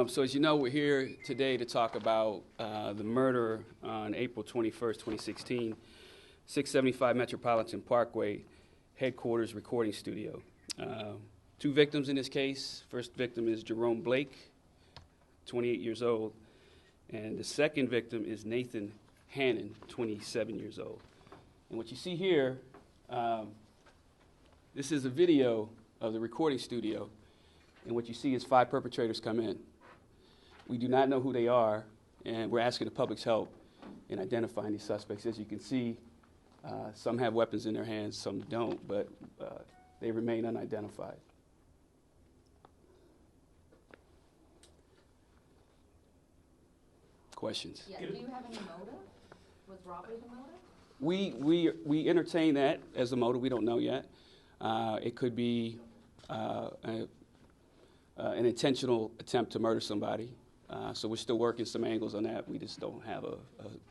So as you know, we're here today to talk about the murder on April 21st, 2016, 675 Metropolitan Parkway, headquarters recording studio. Two victims in this case. First victim is Jerome Blake, 28 years old, and the second victim is Nathan Hannon, 27 years old. And what you see here, this is a video of the recording studio, and what you see is 5 perpetrators come in. We do not know who they are, and we're asking the public's help in identifying these suspects. As you can see, some have weapons in their hands, some don't, but they remain unidentified. Questions? Yeah. Do you have any motive? Was robbery the motive? We entertain that as a motive. We don't know yet. It could be an intentional attempt to murder somebody. So we're still working some angles on that. We just don't have a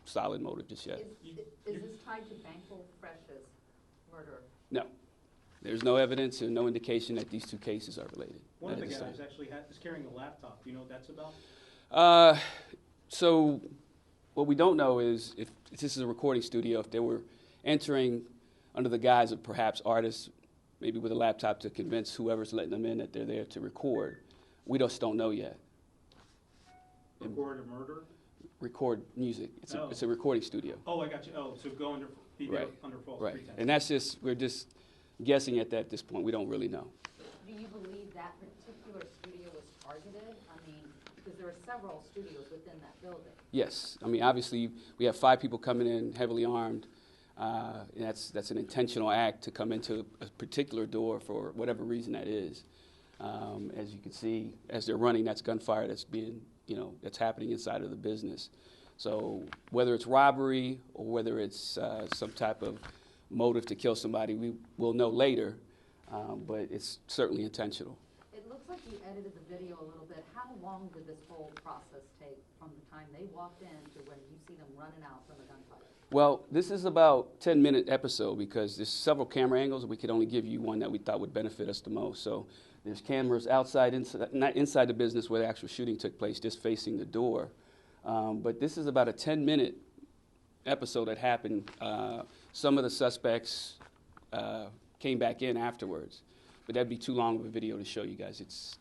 solid motive just yet. Is this tied to Bankroll Fresh's murder? No. There's no evidence and no indication that these two cases are related. One of the guys actually is carrying a laptop. Do you know what that's about? So what we don't know is if this is a recording studio, if they were entering under the guise of perhaps artists, maybe with a laptop to convince whoever's letting them in that they're there to record. We just don't know yet. Record a murder? Record music. It's a recording studio. Oh, I got you. Oh, so go under false pretense. And that's we're just guessing at that at this point. We don't really know. Do you believe that particular studio was targeted? I mean, because there are several studios within that building. Yes. I mean, obviously, we have 5 people coming in heavily armed. And that's an intentional act to come into a particular door for whatever reason that is. As you can see, as they're running, that's gunfire that's being, that's happening inside of the business. So whether it's robbery or whether it's some type of motive to kill somebody, we will know later, but it's certainly intentional. It looks like you edited the video a little bit. How long did this whole process take from the time they walked in to when you see them running out from the gunfire? Well, this is about a 10-minute episode because there's several camera angles, and we could only give you one that we thought would benefit us the most. So there's cameras outside, not inside the business where the actual shooting took place, just facing the door. But this is about a 10-minute episode that happened. Some of the suspects came back in afterwards, but that'd be too long of a video to show you guys. It's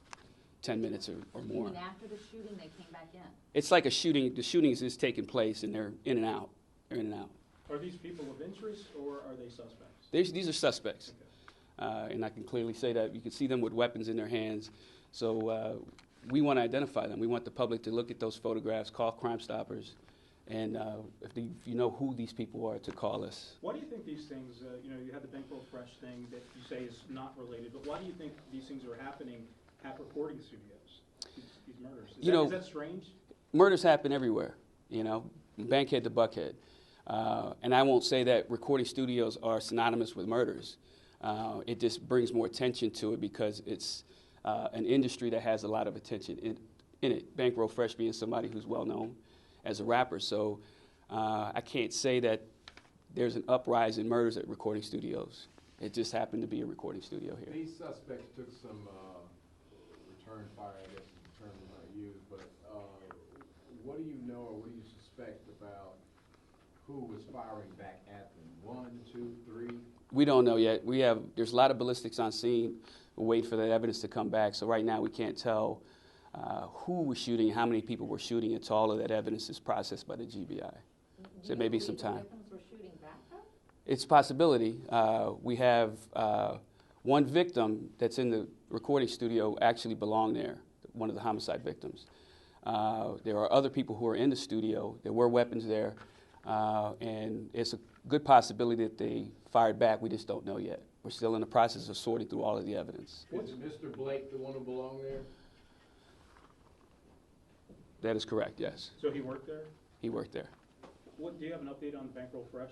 10 minutes or more. You mean after the shooting, they came back in? It's like a shooting. The shooting is taking place, and they're in and out. They're in and out. Are these people of interest, or are they suspects? These are suspects. Okay. And I can clearly say that. You can see them with weapons in their hands. So we want to identify them. We want the public to look at those photographs, call Crime Stoppers, and if you know who these people are, to call us. Why do you think these things, you had the Bankroll Fresh thing that you say is not related, but why do you think these things are happening at recording studios, these murders? Is that strange? Murders happen everywhere, Bankhead to Buckhead. And I won't say that recording studios are synonymous with murders. It just brings more attention to it because it's an industry that has a lot of attention in it. Bankroll Fresh being somebody who's well known as a rapper. So I can't say that there's an uprise in murders at recording studios. It just happened to be a recording studio here. These suspects took some return fire, I guess is the term we might use, but what do you know or what do you suspect about who was firing back at them? 1, 2, 3? We don't know yet. There's a lot of ballistics on scene. We're waiting for that evidence to come back. So right now we can't tell who was shooting, how many people were shooting until all of that evidence is processed by the GBI. So it may be some time. Victims were shooting back though? It's a possibility. We have one victim that's in the recording studio actually belonged there, one of the homicide victims. There are other people who are in the studio. There were weapons there. And it's a good possibility that they fired back. We just don't know yet. We're still in the process of sorting through all of the evidence. Is Mr. Blake the one who belonged there? That is correct, yes. So he worked there? He worked there. Do you have an update on Bankroll Fresh?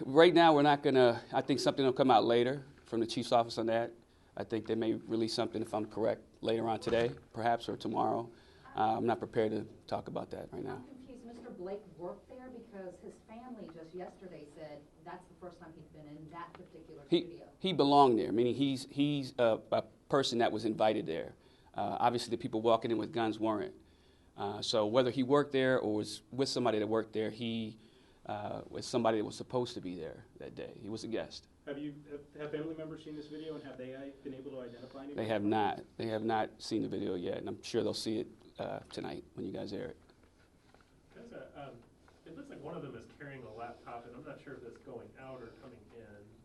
Right now, we're not going to. I think something will come out later from the chief's office on that. I think they may release something, if I'm correct, later on today, perhaps, or tomorrow. I'm not prepared to talk about that right now. Mr. Blake worked there because his family just yesterday said that's the first time he's been in that particular studio. He belonged there, meaning he's a person that was invited there. Obviously, the people walking in with guns weren't. So whether he worked there or was with somebody that worked there, he was somebody that was supposed to be there that day. He was a guest. Have family members seen this video, and have they been able to identify anybody? They have not. They have not seen the video yet, and I'm sure they'll see it tonight when you guys air it. It looks like one of them is carrying a laptop, and I'm not sure if that's going out or coming in.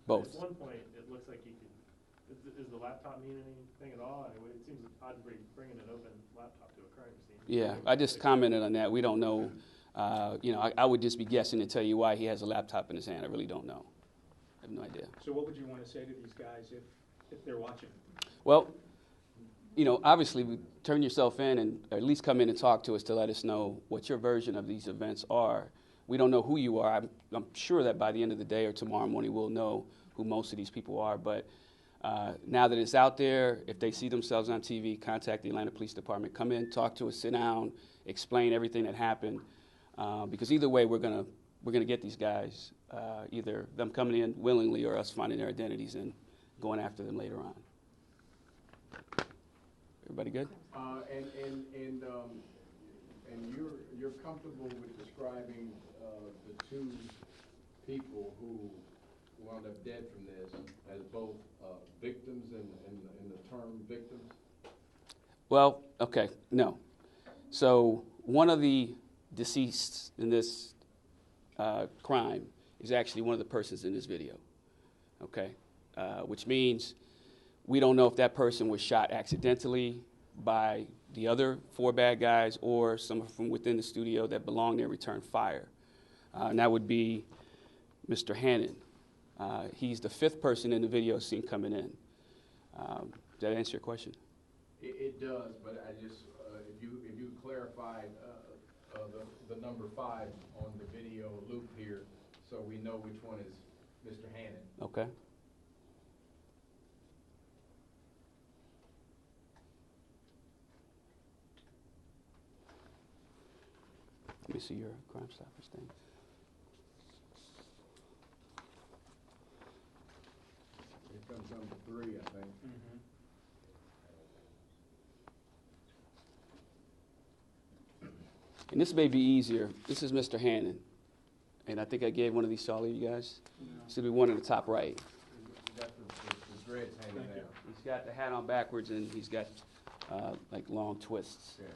Both. At one point, it looks like you could. Does the laptop mean anything at all? It seems odd bringing an open laptop to a crime scene. Yeah, I just commented on that. We don't know. I would just be guessing to tell you why he has a laptop in his hand. I really don't know. I have no idea. So what would you want to say to these guys if they're watching? Well, obviously, turn yourself in and or at least come in and talk to us to let us know what your version of these events are. We don't know who you are. I'm sure that by the end of the day or tomorrow morning, we'll know who most of these people are. But now that it's out there, if they see themselves on TV, contact the Atlanta Police Department. Come in, talk to us, sit down, explain everything that happened. Because either way, we're gonna get these guys. Either them coming in willingly or us finding their identities and going after them later on. Everybody good? And you're comfortable with describing the two people who wound up dead from this as both victims and the term victims? Well, okay, no. So one of the deceased in this crime is actually one of the persons in this video, okay? Which means we don't know if that person was shot accidentally by the other 4 bad guys or someone from within the studio that belonged there returned fire. And that would be Mr. Hannon. He's the 5th person in the video seen coming in. Does that answer your question? It does, but I just, if you clarify the number 5 on the video loop here, so we know which one is Mr. Hannon. Okay. Let me see your Crime Stoppers thing. Here comes number 3, I think. Mm-hmm. And this may be easier. This is Mr. Hannon. And I think I gave one of these to all of you guys. No. This will be one in the top right. You got the dreads hanging Thank you. down. He's got the hat on backwards and he's got like long twists. Yeah,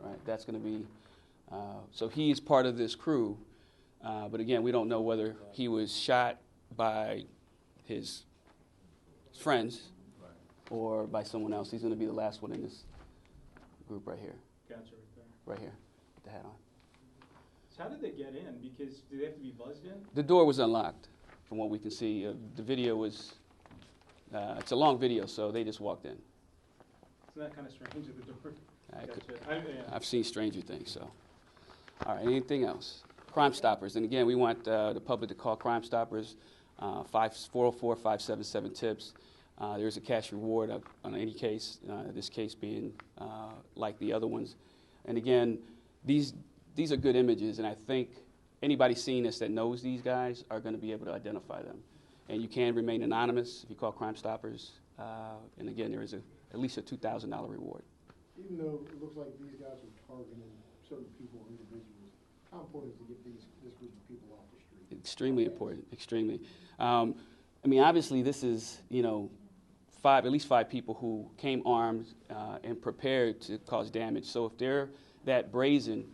Right, that's going to be, so he's part of this crew, but again, we don't know whether he was shot by his friends Right. or by someone else. He's going to be the last one in this group right here, Gotcha, right there. right here, with the hat on. So how did they get in? Because do they have to be buzzed in? The door was unlocked, from what we can see. The video was, it's a long video, so they just walked in. Isn't that kind of strange at the door? Yeah. Yeah. I've seen stranger things, so. All right, anything else? Crime Stoppers, and again, we want the public to call Crime Stoppers, 404-577-TIPS. There's a cash reward on any case, this case being like the other ones. And again, these are good images, and I think anybody seeing this that knows these guys are going to be able to identify them. And you can remain anonymous if you call Crime Stoppers. And again, there is at least a $2,000 reward. Even though it looks like these guys are targeting certain people or individuals, how important is it to get this group of people off the street? Extremely important, extremely. I mean, obviously, this is, at least five people who came armed and prepared to cause damage. So if they're that brazen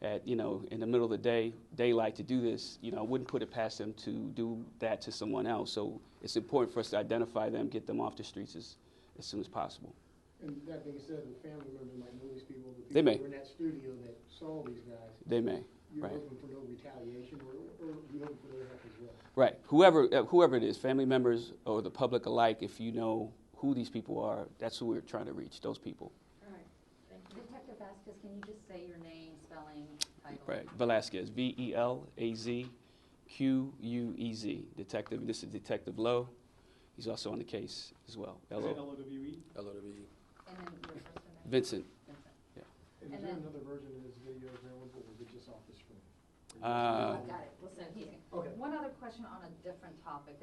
at, in the middle of the daylight to do this, I wouldn't put it past them to do that to someone else. So it's important for us to identify them, get them off the streets as soon as possible. And that being said, the family members might know these people. The people They may. who were in that studio that saw these guys. They may. You're Right. hoping for no retaliation, or you hoping for their help as well? Right. Whoever it is, family members or the public alike, if you know who these people are, that's who we're trying to reach, those people. All right, thank you. Detective Vasquez, can you just say your name, spelling, title? Right. Velasquez, Velazquez, Detective. This is Detective Lowe. He's also on the case as well. Is it L-O-W-E? L-O-W-E. And then your first name? Vincent. Vincent. And And is there then- another version of this video available, or is it just off the screen? I've got it. Listen, Okay. one other question on a different topic.